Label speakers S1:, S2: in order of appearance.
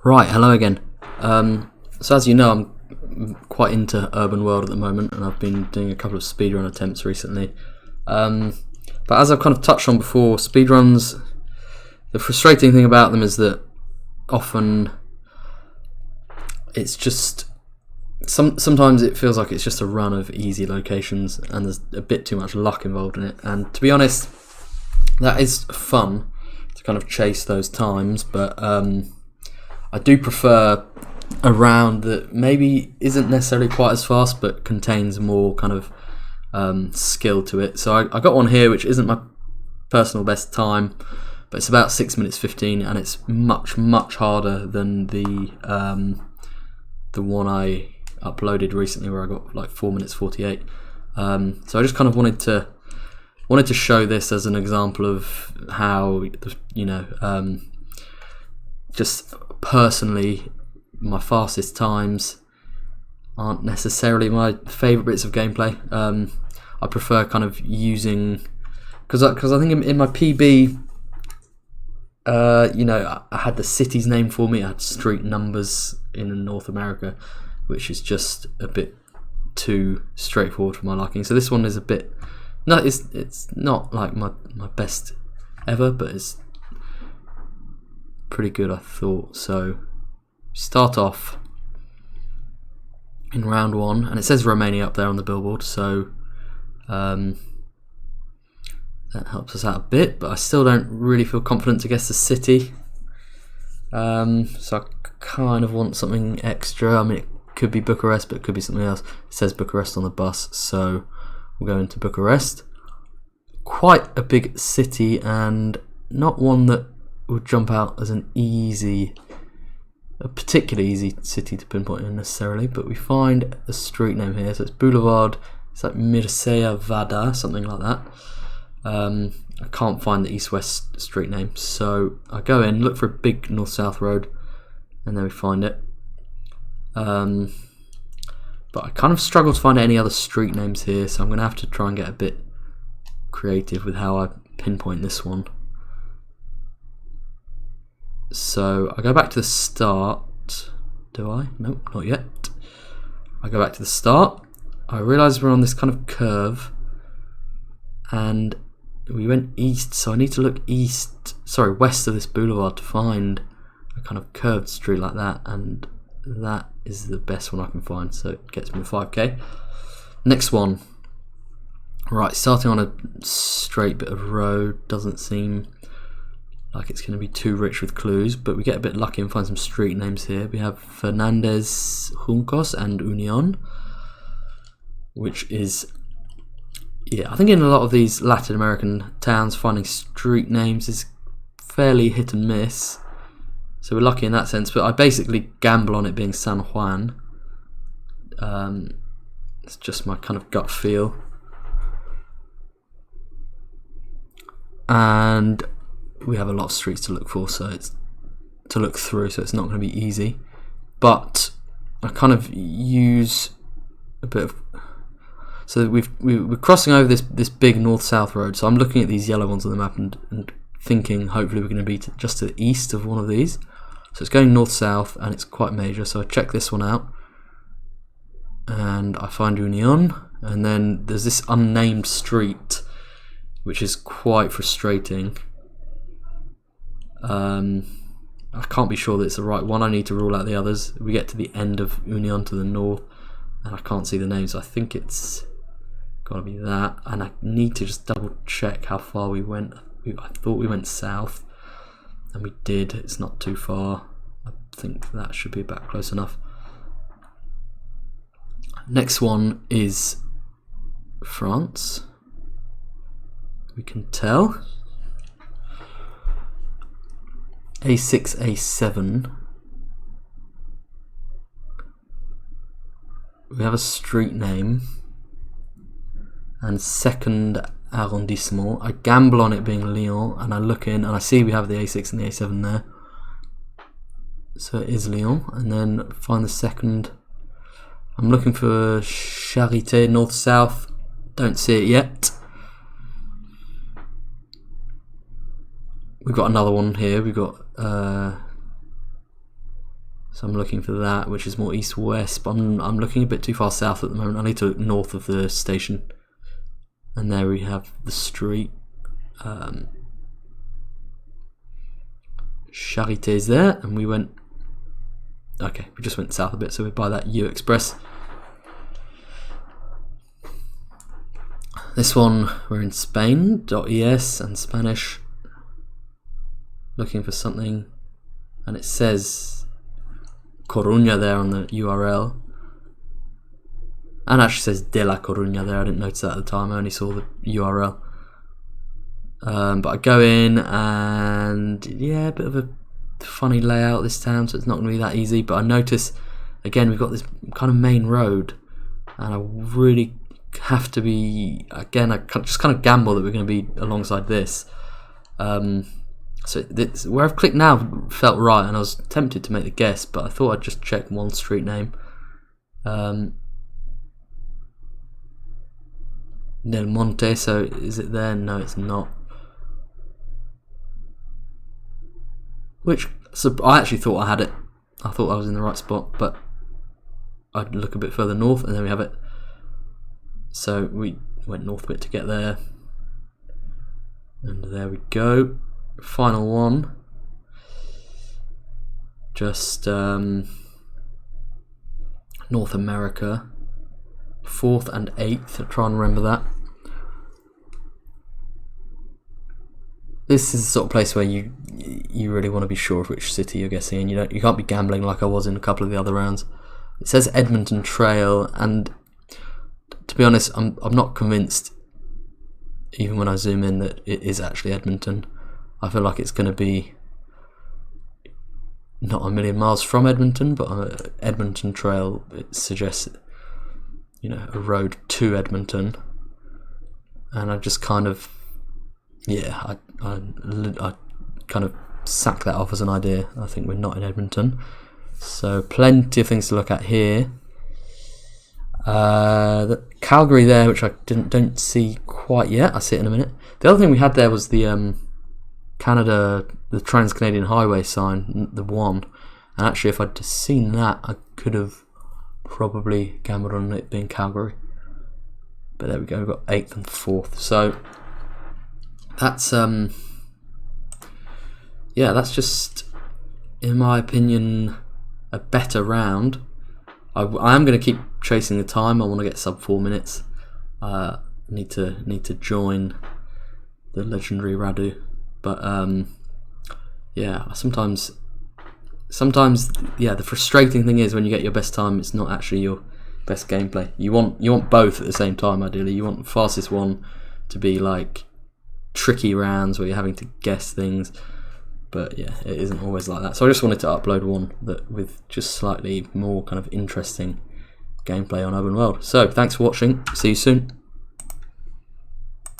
S1: Right, hello again. So as you know, I'm quite into Urban World at the moment, and I've been doing a couple of speedrun attempts recently. But as I've kind of touched on before, speedruns, the frustrating thing about them is that often it's just sometimes it feels like it's just a run of easy locations, and there's a bit too much luck involved in it. And to be honest, that is fun to kind of chase those times, but I do prefer a round that maybe isn't necessarily quite as fast but contains more kind of skill to it. So I got one here which isn't my personal best time, but it's about 6 minutes 15, and it's much harder than the one I uploaded recently where I got like 4 minutes 48. So I just kind of wanted to show this as an example of how, you know, just personally, my fastest times aren't necessarily my favourite bits of gameplay. I prefer kind of using, because I think in my PB, you know, I had the city's name for me. I had street numbers in North America, which is just a bit too straightforward for my liking. So this one is a bit, no, it's not like my best ever, but it's pretty good, I thought. So start off in round one, and it says Romania up there on the billboard, so that helps us out a bit, but I still don't really feel confident to guess the city. So I kind of want something extra. I mean, it could be Bucharest, but it could be something else. It says Bucharest on the bus, so we'll go into Bucharest. Quite a big city, and not one that would jump out as a particularly easy city to pinpoint in necessarily, but we find a street name here. So it's Boulevard, it's like Mircea Vada, something like that. I can't find the east-west street name, so I go in, look for a big north-south road, and then we find it. But I kind of struggle to find any other street names here, so I'm going to have to try and get a bit creative with how I pinpoint this one. So I go back to the start. Do I? Nope, not yet. I go back to the start. I realise we're on this kind of curve, and we went east, so I need to look west of this boulevard to find a kind of curved street like that, and that is the best one I can find, so it gets me a 5k. Next one. Right, starting on a straight bit of road, doesn't seem like it's going to be too rich with clues, but we get a bit lucky and find some street names here. We have Fernandez, Juncos and Union, which is, yeah, I think in a lot of these Latin American towns, finding street names is fairly hit and miss, so we're lucky in that sense, but I basically gamble on it being San Juan. It's just my kind of gut feel. And we have a lot of streets to look for, so it's to look through, so it's not going to be easy. But I kind of use a bit of, so we're crossing over this big north-south road. So I'm looking at these yellow ones on the map and thinking hopefully we're going to be just to the east of one of these. So it's going north-south, and it's quite major. So I check this one out, and I find Union, and then there's this unnamed street, which is quite frustrating. I can't be sure that it's the right one. I need to rule out the others. We get to the end of Union to the north, and I can't see the names. So I think it's got to be that, and I need to just double check how far we went. I thought we went south, and we did. It's not too far. I think that should be about close enough. Next one is France. We can tell. A6, A7. We have a street name and second arrondissement. I gamble on it being Lyon, and I look in and I see we have the A6 and the A7 there. So it is Lyon, and then find the second. I'm looking for Charité, north-south. Don't see it yet. We've got another one here. We've got So I'm looking for that, which is more east-west, but I'm looking a bit too far south at the moment. I need to look north of the station. And there we have the street. Charité's there, and we went... Okay, we just went south a bit, so we're by that U Express. This one, we're in Spain, .es and Spanish. Looking for something, and it says Coruña there on the URL. And actually says De La Coruña there, I didn't notice that at the time, I only saw the URL. But I go in, and yeah, a bit of a funny layout this town, so it's not going to be that easy. But I notice, again, we've got this kind of main road, and I really have to be, again, I just kind of gamble that we're going to be alongside this. So where I've clicked now felt right, and I was tempted to make the guess, but I thought I'd just check one street name. Del Monte, so is it there? No, it's not. So I actually thought I had it. I thought I was in the right spot, but I'd look a bit further north, and then we have it. So we went north a bit to get there, and there we go. Final one. Just North America, 4th and 8th. I'll try and remember that. This is the sort of place where you really want to be sure of which city you're guessing, and you can't be gambling like I was in a couple of the other rounds. It says Edmonton Trail, and to be honest, I'm not convinced, even when I zoom in, that it is actually Edmonton. I feel like it's going to be not a million miles from Edmonton, but Edmonton Trail, it suggests, a road to Edmonton, and I just kind of, I kind of sack that off as an idea. I think we're not in Edmonton, so plenty of things to look at here. The Calgary there, which I don't see quite yet. I'll see it in a minute. The other thing we had there was the Canada, the Trans-Canadian Highway sign, the one. And actually, if I'd seen that, I could have probably gambled on it being Calgary. But there we go. We've got 8th and 4th. So that's that's just, in my opinion, a better round. I am going to keep chasing the time. I want to get sub 4 minutes. Need to join the legendary Radu, but sometimes the frustrating thing is when you get your best time, it's not actually your best gameplay. You want both at the same time. Ideally, you want the fastest one to be like tricky rounds where you're having to guess things. But yeah, it isn't always like that. So I just wanted to upload one that with just slightly more kind of interesting gameplay on Open World. So thanks for watching. See you soon.